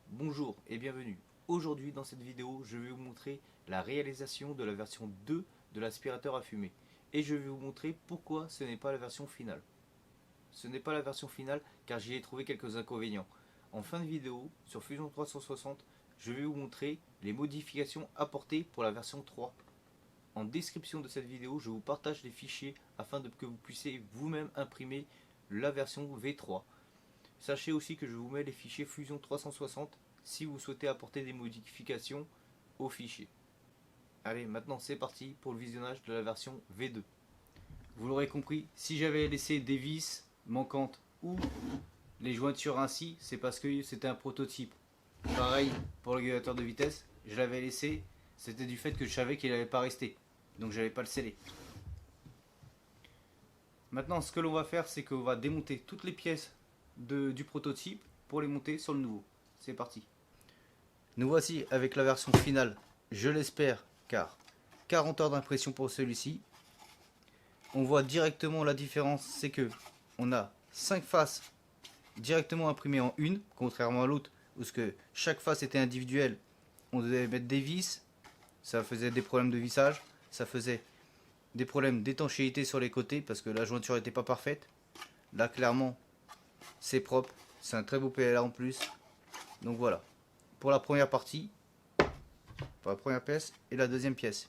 Bonjour et bienvenue. Aujourd'hui dans cette vidéo, je vais vous montrer la réalisation de la version 2 de l'aspirateur à fumée. Et je vais vous montrer pourquoi ce n'est pas la version finale. Ce n'est pas la version finale car j'y ai trouvé quelques inconvénients. En fin de vidéo, sur Fusion 360, je vais vous montrer les modifications apportées pour la version 3. En description de cette vidéo, je vous partage les fichiers afin que vous puissiez vous-même imprimer la version V3. Sachez aussi que je vous mets les fichiers Fusion 360 si vous souhaitez apporter des modifications au fichier. Allez, maintenant c'est parti pour le visionnage de la version V2. Vous l'aurez compris, si j'avais laissé des vis manquantes ou les jointures ainsi, c'est parce que c'était un prototype. Pareil pour le régulateur de vitesse, je l'avais laissé, c'était du fait que je savais qu'il n'allait pas rester. Donc je n'allais pas le sceller. Maintenant ce que l'on va faire, c'est qu'on va démonter toutes les pièces du prototype pour les monter sur le nouveau. C'est parti. Nous voici avec la version finale, je l'espère, car 40 heures d'impression pour celui-ci. On voit directement la différence, c'est que on a 5 faces directement imprimées en une, contrairement à l'autre où chaque face était individuelle. On devait mettre des vis, ça faisait des problèmes de vissage, ça faisait des problèmes d'étanchéité sur les côtés parce que la jointure n'était pas parfaite. Là clairement c'est propre, c'est un très beau PLA en plus. Donc voilà, pour la première partie, pour la première pièce et la deuxième pièce.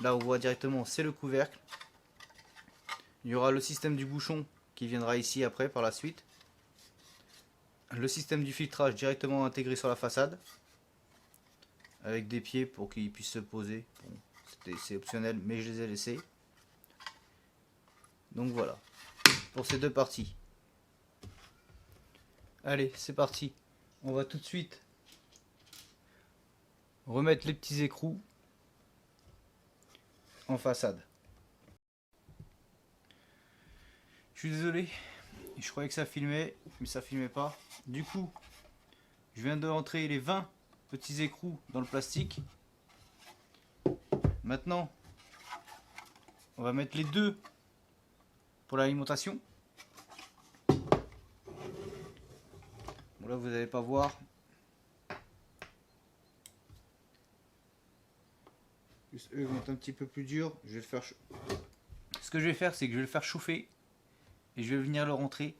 Là on voit directement c'est le couvercle. Il y aura le système du bouchon qui viendra ici après par la suite. Le système du filtrage directement intégré sur la façade. Avec des pieds pour qu'ils puissent se poser. Bon, c'est optionnel mais je les ai laissés. Donc voilà, pour ces deux parties. Allez, c'est parti. On va tout de suite remettre les petits écrous en façade. Je suis désolé, je croyais que ça filmait, mais ça filmait pas. Du coup, je viens de rentrer les 20 petits écrous dans le plastique. Maintenant, on va mettre les deux pour l'alimentation. Bon là, vous n'allez pas voir. Juste eux vont être un petit peu plus durs. Je vais le faire. Ce que je vais faire, c'est que je vais le faire chauffer et je vais venir le rentrer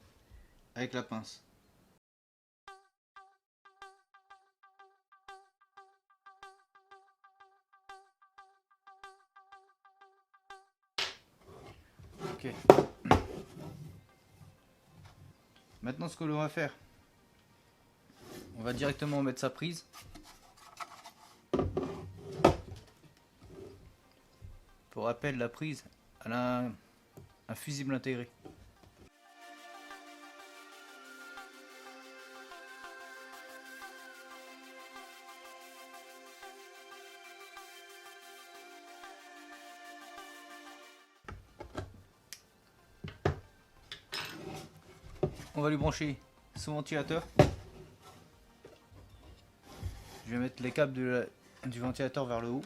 avec la pince. Ok. Maintenant, ce que l'on va faire, on va directement mettre sa prise. Pour rappel, la prise, elle a un fusible intégré. On va lui brancher son ventilateur. Je vais mettre les câbles du ventilateur vers le haut.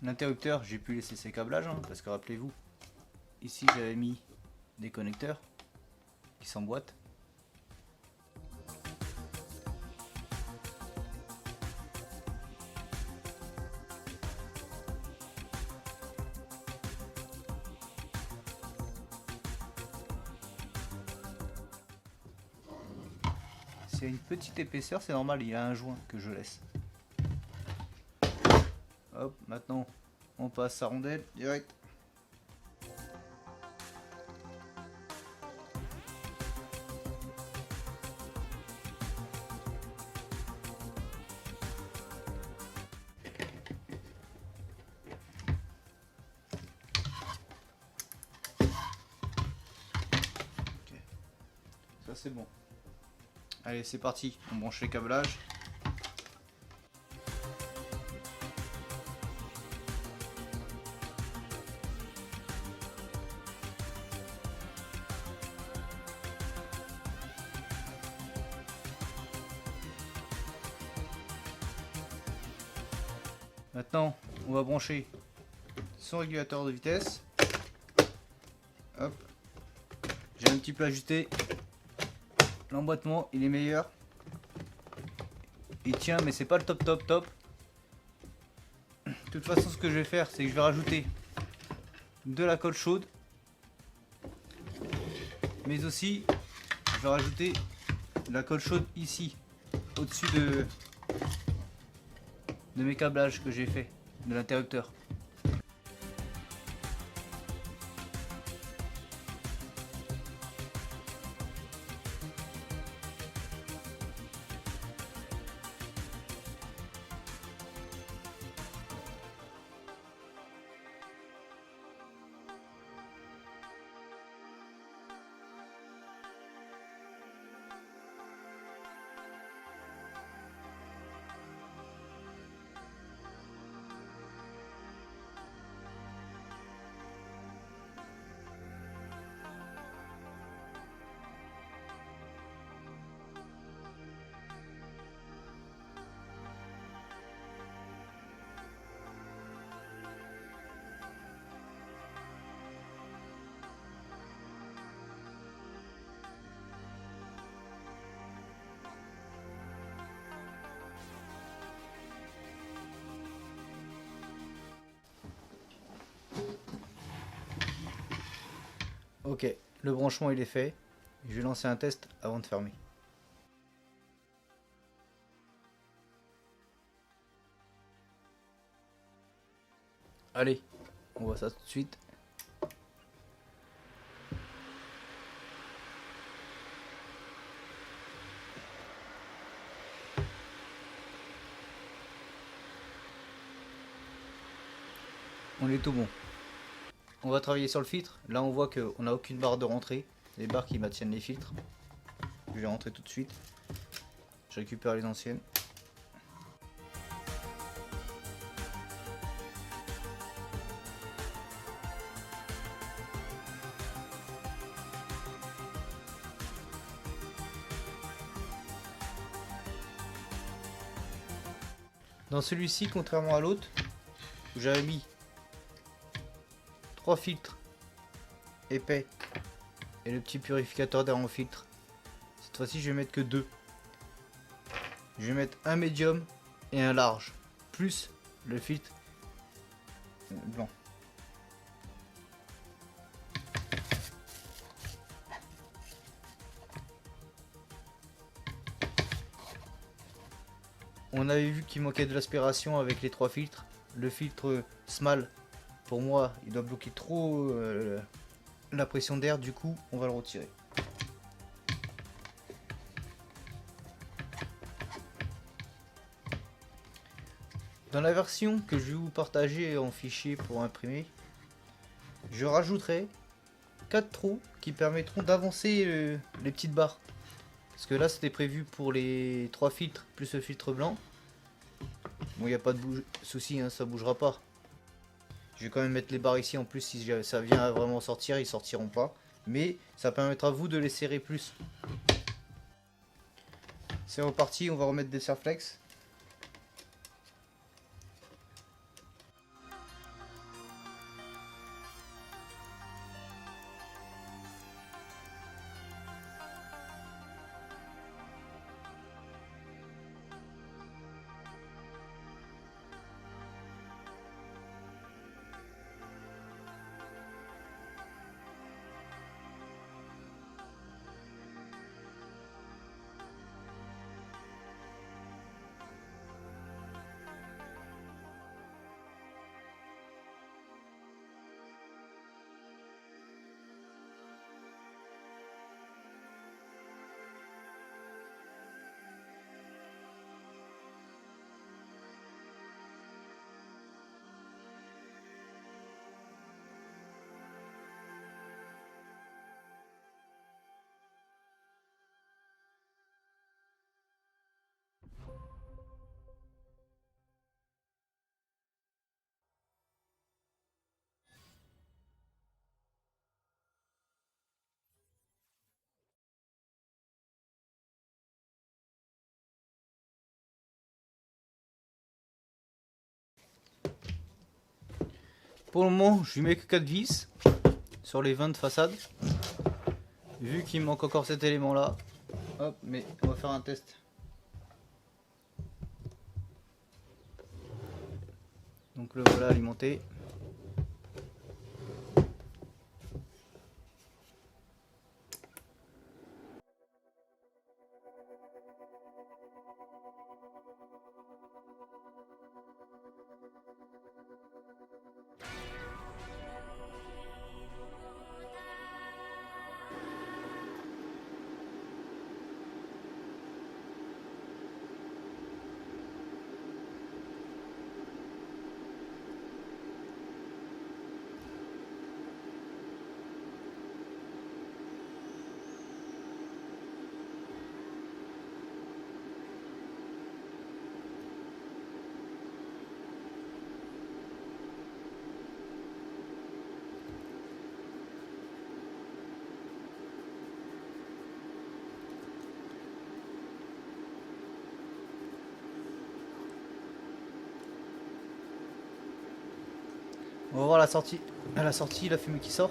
L'interrupteur, j'ai pu laisser ses câblages, parce que rappelez-vous, ici j'avais mis des connecteurs qui s'emboîtent. C'est une petite épaisseur, c'est normal, il y a un joint que je laisse. Hop, maintenant on passe sa rondelle direct. Okay. Ça c'est bon. Allez, c'est parti, on branche les câblages. Maintenant, on va brancher son régulateur de vitesse. Hop. J'ai un petit peu ajusté. L'emboîtement, il est meilleur. Il tient, mais c'est pas le top. De toute façon, ce que je vais faire, c'est que je vais rajouter de la colle chaude. Mais aussi, je vais rajouter de la colle chaude ici, au-dessus de mes câblages que j'ai fait, de l'interrupteur. Ok, le branchement il est fait. Je vais lancer un test avant de fermer. Allez, on voit ça tout de suite. On est tout bon. On va travailler sur le filtre. Là on voit qu'on n'a aucune barre de rentrée. Les barres qui maintiennent les filtres. Je vais rentrer tout de suite. Je récupère les anciennes. Dans celui-ci, contrairement à l'autre, où j'avais mis 3 filtres épais et le petit purificateur d'air en filtre, cette fois-ci je vais mettre que 2. Je vais mettre un médium et un large, plus le filtre blanc. On avait vu qu'il manquait de l'aspiration avec les 3 filtres. Le filtre Small, pour moi, il doit bloquer trop la pression d'air, du coup, on va le retirer. Dans la version que je vais vous partager en fichier pour imprimer, je rajouterai 4 trous qui permettront d'avancer les petites barres. Parce que là c'était prévu pour les 3 filtres plus le filtre blanc. Bon, il n'y a pas de souci, hein, ça bougera pas. Je vais quand même mettre les barres ici en plus, si ça vient à vraiment sortir, ils sortiront pas. Mais ça permettra à vous de les serrer plus. C'est reparti, on va remettre des serflex. pour le moment, je lui mets que 4 vis sur les 20 de façade. Vu qu'il me manque encore cet élément là. Hop, mais on va faire un test. Donc le voilà alimenté. On va voir la sortie. À la sortie, la fumée qui sort.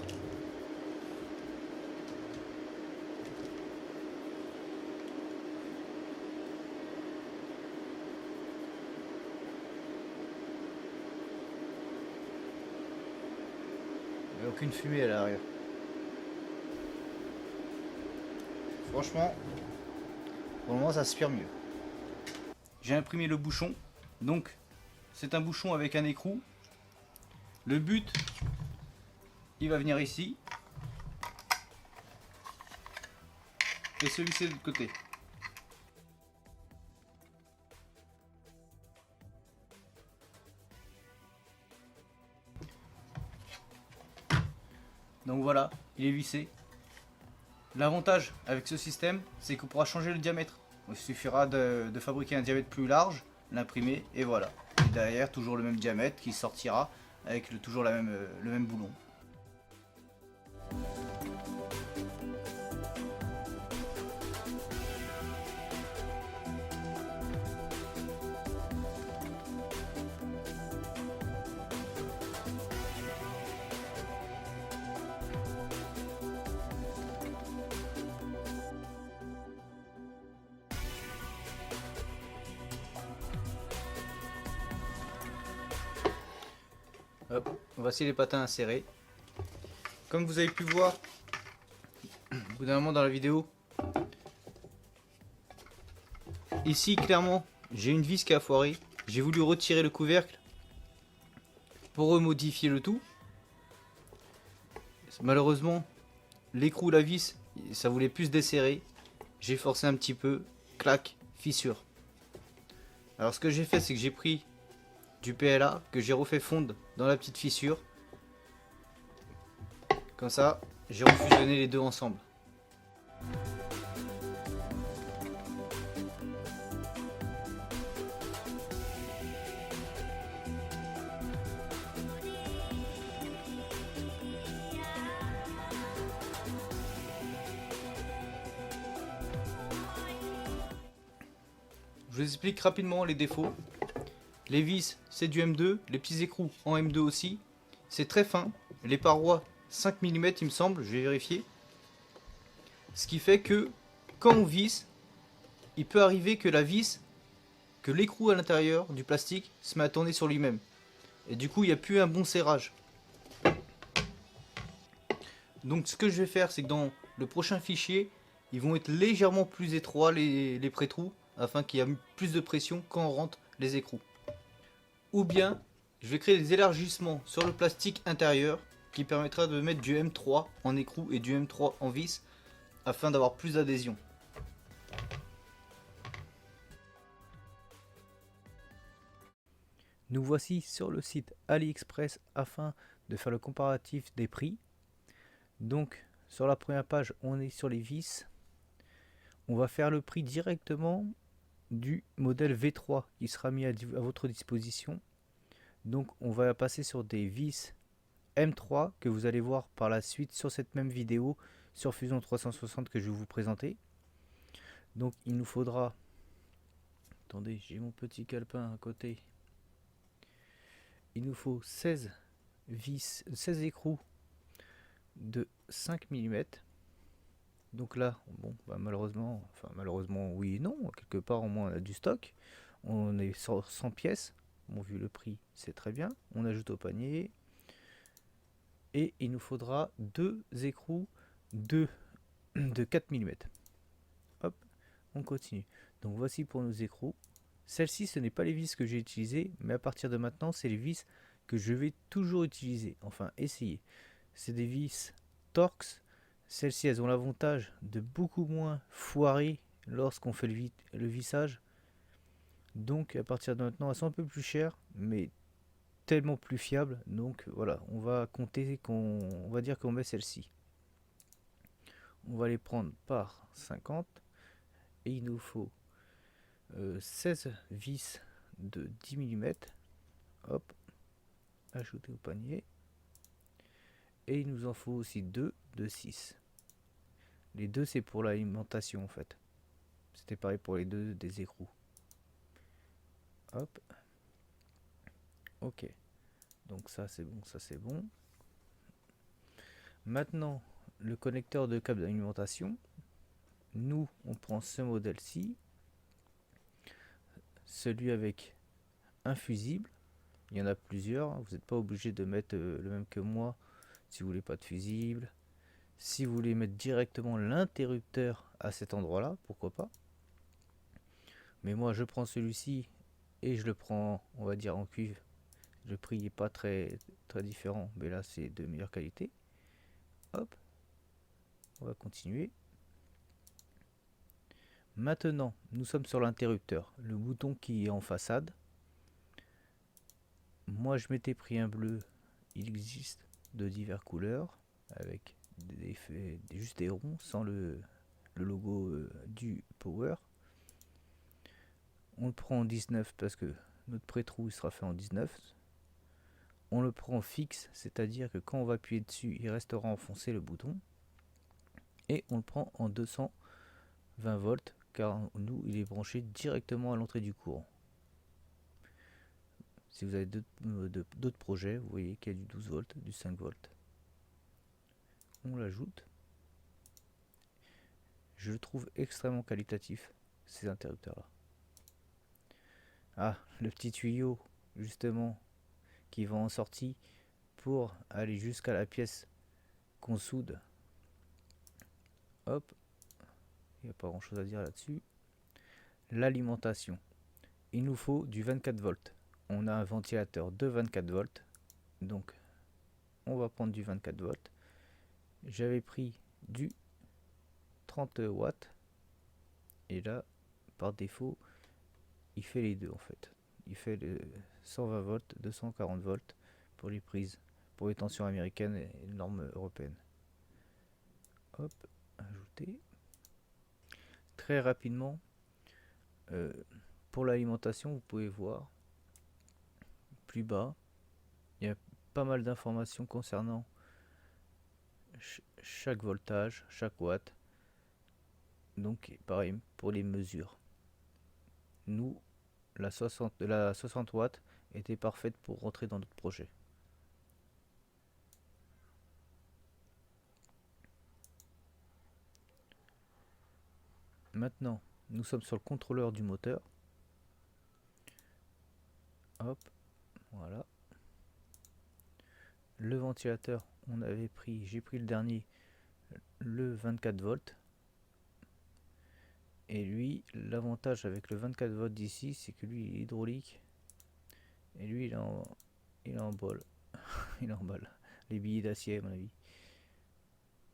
Il n'y a aucune fumée à l'arrière. Franchement, pour le moment ça aspire mieux. J'ai imprimé le bouchon. Donc, c'est un bouchon avec un écrou. Le but, il va venir ici. Et celui-ci de l'autre côté. Donc voilà, il est vissé. L'avantage avec ce système, c'est qu'on pourra changer le diamètre. Il suffira de fabriquer un diamètre plus large, l'imprimer et voilà. Et derrière, toujours le même diamètre qui sortira avec toujours le même boulon. Hop, voici les patins insérés. Comme vous avez pu voir au bout d'un moment dans la vidéo, ici clairement j'ai une vis qui a foiré. J'ai voulu retirer le couvercle pour remodifier le tout. Malheureusement l'écrou, la vis, ça voulait plus se desserrer. J'ai forcé un petit peu, clac, fissure. Alors ce que j'ai fait, c'est que j'ai pris du PLA que j'ai refait fondre dans la petite fissure. Comme ça, j'ai refusionné les deux ensemble. Je vous explique rapidement les défauts. Les vis, c'est du M2, les petits écrous en M2 aussi. C'est très fin, les parois 5 mm il me semble, je vais vérifier. Ce qui fait que quand on visse, il peut arriver que la vis, que l'écrou à l'intérieur du plastique se met à tourner sur lui-même. Et du coup il n'y a plus un bon serrage. Donc ce que je vais faire, c'est que dans le prochain fichier, ils vont être légèrement plus étroits les pré-trous, afin qu'il y ait plus de pression quand on rentre les écrous. Ou bien, je vais créer des élargissements sur le plastique intérieur qui permettra de mettre du M3 en écrou et du M3 en vis afin d'avoir plus d'adhésion. Nous voici sur le site AliExpress afin de faire le comparatif des prix. Donc sur la première page, on est sur les vis. On va faire le prix directement du modèle V3 qui sera mis à votre disposition. Donc on va passer sur des vis M3 que vous allez voir par la suite sur cette même vidéo sur Fusion 360 que je vais vous présenter. Donc il nous faudra, attendez, j'ai mon petit calepin à côté, il nous faut 16 vis, 16 écrous de 5 mm. Donc là, bon, bah malheureusement, enfin malheureusement oui et non, quelque part au moins on a du stock. On est sur 100 pièces. Bon, vu le prix, c'est très bien. On ajoute au panier. Et il nous faudra 2 écrous de 4 mm. Hop, on continue. Donc voici pour nos écrous. Celle-ci, ce n'est pas les vis que j'ai utilisées, mais à partir de maintenant, c'est les vis que je vais toujours utiliser. Enfin, essayer. C'est des vis Torx. Celles-ci, elles ont l'avantage de beaucoup moins foirer lorsqu'on fait le vissage. Donc, à partir de maintenant, elles sont un peu plus chères, mais tellement plus fiables. Donc, voilà, on va compter on va dire qu'on met celle-ci. On va les prendre par 50 et il nous faut 16 vis de 10 mm. Hop, ajouter au panier. Et il nous en faut aussi 2 de 6. Les deux, c'est pour l'alimentation en fait. C'était pareil pour les deux des écrous. Hop. Ok. Donc ça c'est bon, ça c'est bon. Maintenant, le connecteur de câble d'alimentation. Nous, on prend ce modèle-ci. Celui avec un fusible. Il y en a plusieurs. Vous n'êtes pas obligé de mettre le même que moi si vous voulez pas de fusible. Si vous voulez mettre directement l'interrupteur à cet endroit-là, pourquoi pas. Mais moi, je prends celui-ci et je le prends, on va dire, en cuivre. Le prix n'est pas très différent, mais là, c'est de meilleure qualité. Hop, on va continuer. Maintenant, nous sommes sur l'interrupteur, le bouton qui est en façade. Moi, je m'étais pris un bleu. Il existe de diverses couleurs, avec juste des ronds, sans le logo du Power. On le prend en 19 parce que notre pré-trou sera fait en 19. On le prend fixe, c'est-à-dire que quand on va appuyer dessus, il restera enfoncé le bouton. Et on le prend en 220 volts, car nous, il est branché directement à l'entrée du courant. Si vous avez d'autres projets, vous voyez qu'il y a du 12 volts, du 5 volts. On l'ajoute. Je le trouve extrêmement qualitatif, ces interrupteurs-là. Ah, le petit tuyau, justement, qui va en sortie pour aller jusqu'à la pièce qu'on soude. Hop, il n'y a pas grand chose à dire là-dessus. L'alimentation. Il nous faut du 24 volts. On a un ventilateur de 24 volts. Donc, on va prendre du 24 volts. J'avais pris du 30 watts. Et là, par défaut, il fait les deux en fait. Il fait le 120 volts, 240 volts pour les prises, pour les tensions américaines et les normes européennes. Hop, ajouter. Très rapidement, pour l'alimentation, vous pouvez voir plus bas, il y a pas mal d'informations concernant chaque voltage, chaque watt. Donc pareil pour les mesures. Nous, la 60 watts était parfaite pour rentrer dans notre projet. Maintenant, nous sommes sur le contrôleur du moteur. Hop, voilà. Le ventilateur, j'ai pris le dernier, le 24 volts. Et lui, l'avantage avec le 24 volts d'ici, c'est que lui, il est hydraulique. Et lui, il est en bol. Il est en balle. Les billets d'acier, à mon avis.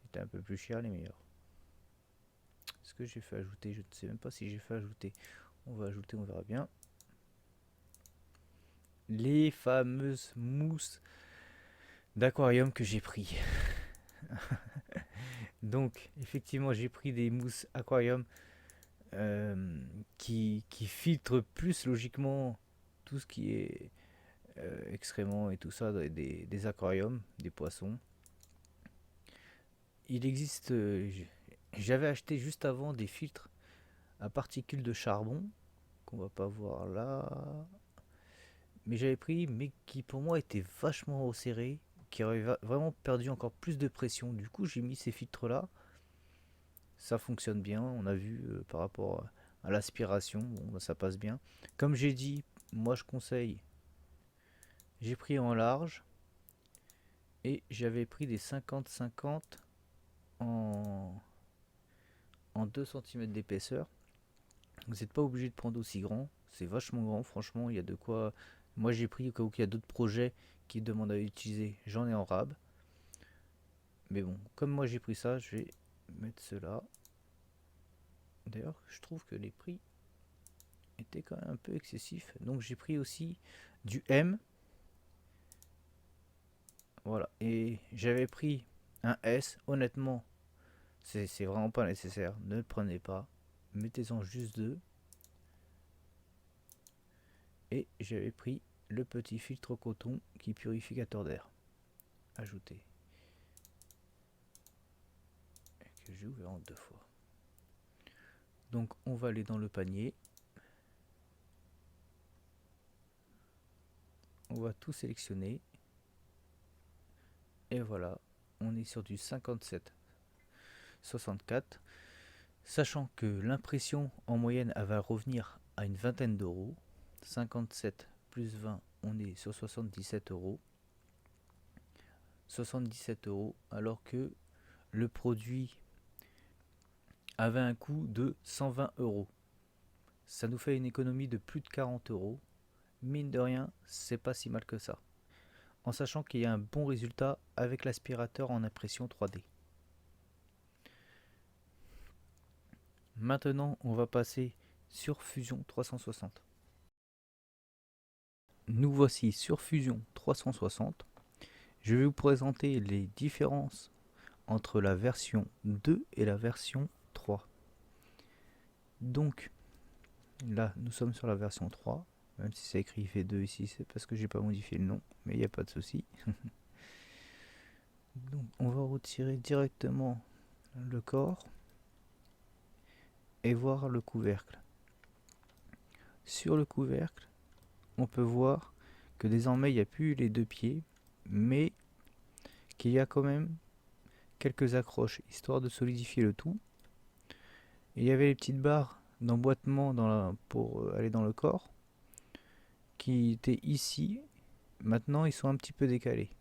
C'était un peu plus cher, les meilleurs. Est-ce que j'ai fait ajouter? Je ne sais même pas si j'ai fait ajouter. On va ajouter, on verra bien. Les fameuses mousses d'aquarium que j'ai pris. Donc, effectivement, j'ai pris des mousses aquarium qui filtrent plus logiquement tout ce qui est excréments et tout ça des aquariums, des poissons. Il existe, j'avais acheté juste avant des filtres à particules de charbon qu'on va pas voir là. mais j'avais pris, mais qui pour moi était vachement resserré, qui aurait vraiment perdu encore plus de pression. Du coup, j'ai mis ces filtres là. Ça fonctionne bien, on a vu par rapport à l'aspiration, bon, bah, ça passe bien. Comme j'ai dit, moi je conseille, j'ai pris en large et j'avais pris des 50-50 en, en 2 cm d'épaisseur. Vous n'êtes pas obligé de prendre aussi grand, c'est vachement grand, franchement, il y a de quoi. Moi j'ai pris au cas où il y a d'autres projets qui demandent à utiliser, j'en ai en rab. Mais bon, comme moi j'ai pris ça, je vais mettre cela. D'ailleurs, je trouve que les prix étaient quand même un peu excessifs. Donc j'ai pris aussi du M. Voilà. Et j'avais pris un S. Honnêtement, c'est vraiment pas nécessaire. Ne le prenez pas. Mettez-en juste deux. Et j'avais pris le petit filtre coton qui est purificateur d'air. Ajouté. Que j'ai ouvert en 2 fois. Donc on va aller dans le panier. On va tout sélectionner. Et voilà. On est sur du 57,64. Sachant que l'impression en moyenne elle va revenir à une vingtaine d'euros. 57 plus 20, on est sur 77 euros. 77 euros alors que le produit avait un coût de 120 euros. Ça nous fait une économie de plus de 40 euros. Mine de rien, c'est pas si mal que ça. En sachant qu'il y a un bon résultat avec l'aspirateur en impression 3D. Maintenant, on va passer sur Fusion 360. Nous voici sur Fusion 360. Je vais vous présenter les différences entre la version 2 et la version 3. Donc là, nous sommes sur la version 3. Même si c'est écrit V2 ici, c'est parce que j'ai pas modifié le nom, mais il n'y a pas de souci. Donc on va retirer directement le corps et voir le couvercle. Sur le couvercle, on peut voir que désormais il n'y a plus les deux pieds, mais qu'il y a quand même quelques accroches histoire de solidifier le tout. Et il y avait les petites barres d'emboîtement pour aller dans le corps qui étaient ici. Maintenant ils sont un petit peu décalés.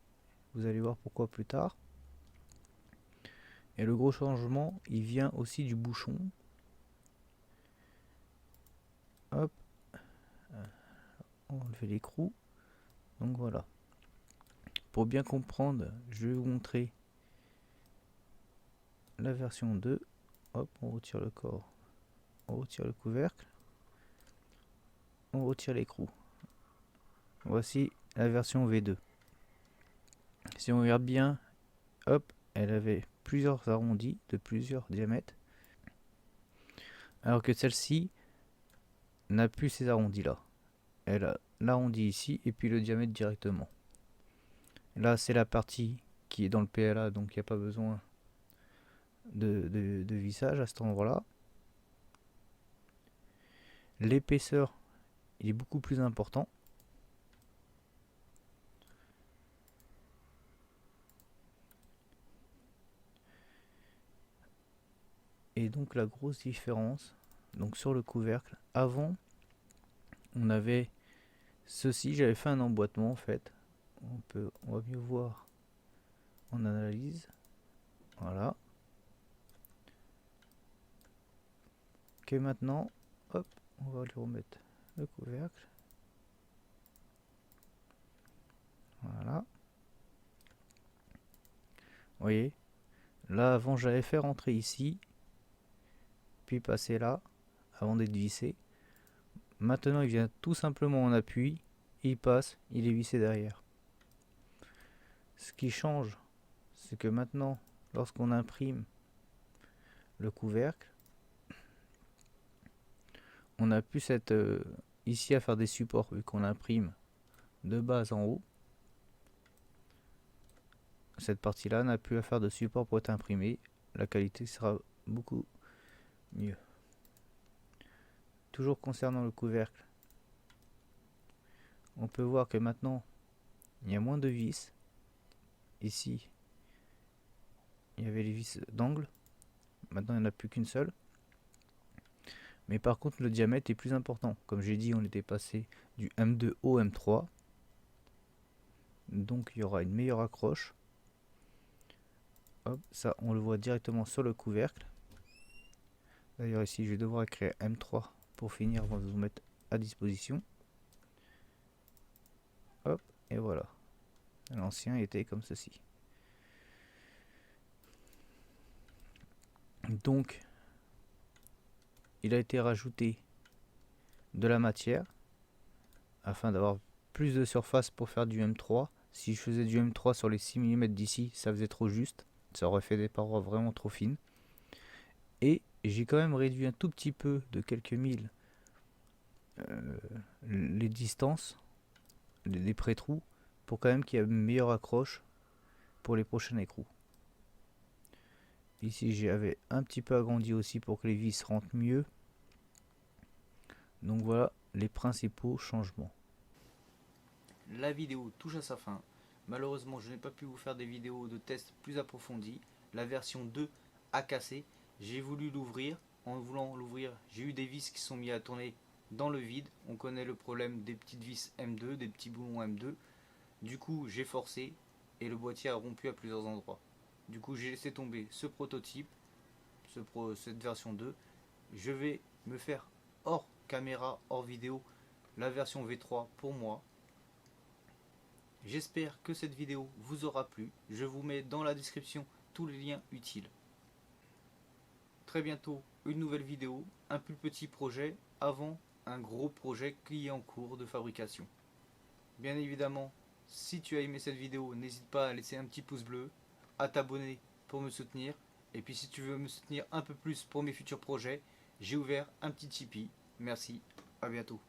Vous allez voir pourquoi plus tard. Et le gros changement, il vient aussi du bouchon. Hop, on va enlever l'écrou. Donc voilà. Pour bien comprendre, je vais vous montrer la version 2. Hop, on retire le corps, on retire le couvercle, on retire l'écrou. Voici la version V2. Si on regarde bien, hop, elle avait plusieurs arrondis de plusieurs diamètres. Alors que celle-ci n'a plus ces arrondis là. Elle a l'arrondi ici et puis le diamètre directement. Là c'est la partie qui est dans le PLA, donc il n'y a pas besoin de vissage à cet endroit là. L'épaisseur il est beaucoup plus important. Et donc la grosse différence, donc sur le couvercle, avant on avait ceci, j'avais fait un emboîtement en fait. On va mieux voir en analyse. Voilà. Ok, maintenant, hop, on va lui remettre le couvercle. Voilà. Vous voyez, là avant j'avais fait rentrer ici, puis passer là, avant d'être vissé. Maintenant il vient tout simplement en appui, il passe, il est vissé derrière. Ce qui change, c'est que maintenant, lorsqu'on imprime le couvercle, on n'a plus cette ici à faire des supports vu qu'on imprime de bas en haut. Cette partie là n'a plus à faire de support pour être imprimée, la qualité sera beaucoup mieux. Toujours concernant le couvercle, on peut voir que maintenant il y a moins de vis. Ici il y avait les vis d'angle, maintenant il n'y en a plus qu'une seule. Mais par contre le diamètre est plus important. Comme j'ai dit, on était passé du M2 au M3. Donc il y aura une meilleure accroche. Hop, ça on le voit directement sur le couvercle. D'ailleurs ici je vais devoir écrire M3 pour finir avant de vous mettre à disposition. Hop, et voilà. L'ancien était comme ceci. Donc il a été rajouté de la matière afin d'avoir plus de surface pour faire du M3. Si je faisais du M3 sur les 6 mm d'ici, ça faisait trop juste. Ça aurait fait des parois vraiment trop fines. Et j'ai quand même réduit un tout petit peu de quelques milles les distances, les pré-trous, pour quand même qu'il y ait une meilleure accroche pour les prochains écrous. Ici j'avais un petit peu agrandi aussi pour que les vis rentrent mieux. Donc voilà les principaux changements. La vidéo touche à sa fin. Malheureusement je n'ai pas pu vous faire des vidéos de tests plus approfondies. La version 2 a cassé. J'ai voulu l'ouvrir. En voulant l'ouvrir, j'ai eu des vis qui sont mis à tourner dans le vide. On connaît le problème des petites vis M2, des petits boulons M2. Du coup j'ai forcé et le boîtier a rompu à plusieurs endroits. Du coup j'ai laissé tomber ce prototype, cette version 2. Je vais me faire hors caméra, hors vidéo, la version V3 pour moi. J'espère que cette vidéo vous aura plu. Je vous mets dans la description tous les liens utiles. Très bientôt une nouvelle vidéo, un plus petit projet avant un gros projet qui est en cours de fabrication. Bien évidemment, si tu as aimé cette vidéo, n'hésite pas à laisser un petit pouce bleu, à t'abonner pour me soutenir. Et puis si tu veux me soutenir un peu plus pour mes futurs projets, j'ai ouvert un petit Tipeee. Merci, à bientôt.